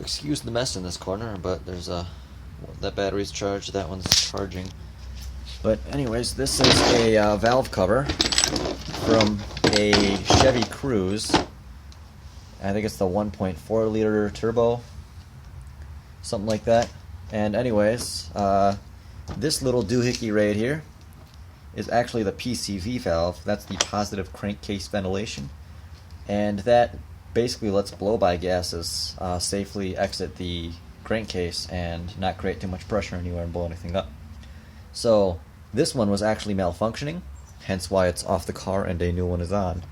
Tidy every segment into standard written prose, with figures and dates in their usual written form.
Excuse the mess in this corner, but there's that battery's charged, that one's charging. But anyways, this is a valve cover from a Chevy Cruze. I think it's the 1.4 liter turbo, something like that. And anyways, this little doohickey right here is actually the PCV valve. That's the positive crankcase ventilation, and that basically lets blow-by gases safely exit the crankcase and not create too much pressure anywhere and blow anything up. So this one was actually malfunctioning, hence why it's off the car and a new one is on.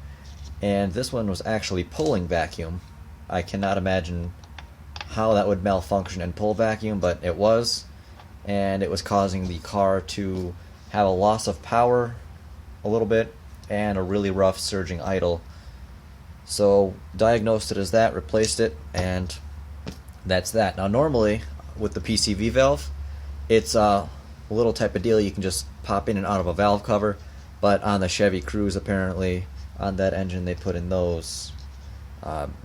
And this one was actually pulling vacuum. I cannot imagine how that would malfunction and pull vacuum, but it was, and it was causing the car to have a loss of power a little bit and a really rough surging idle. So diagnosed it as that, replaced it, and that's that. Now normally with the PCV valve, it's a little type of deal you can just pop in and out of a valve cover, but on the Chevy Cruze apparently, on that engine they put in those.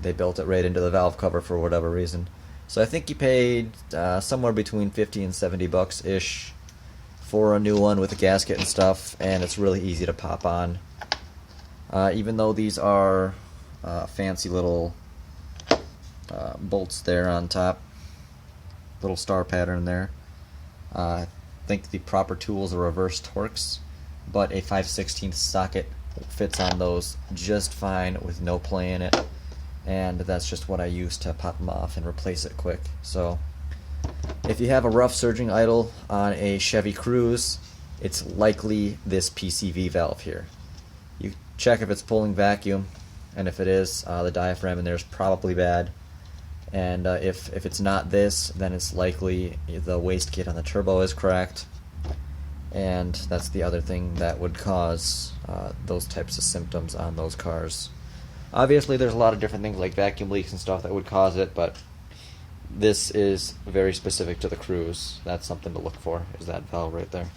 They built it right into the valve cover for whatever reason. So I think you paid somewhere between 50 and 70 bucks ish for a new one with a gasket and stuff, and it's really easy to pop on. Even though these are fancy little bolts there on top, little star pattern there. I think the proper tools are reverse Torx, but a 5/16 socket fits on those just fine with no play in it, and that's just what I use to pop them off and replace it quick. So if you have a rough surging idle on a Chevy Cruze, it's likely this PCV valve here. You check if it's pulling vacuum, and if it is, the diaphragm in there is probably bad. And if it's not this, then it's likely the wastegate on the turbo is cracked, and that's the other thing that would cause those types of symptoms on those cars. Obviously there's a lot of different things like vacuum leaks and stuff that would cause it, but this is very specific to the Cruze. That's something to look for, is that valve right there.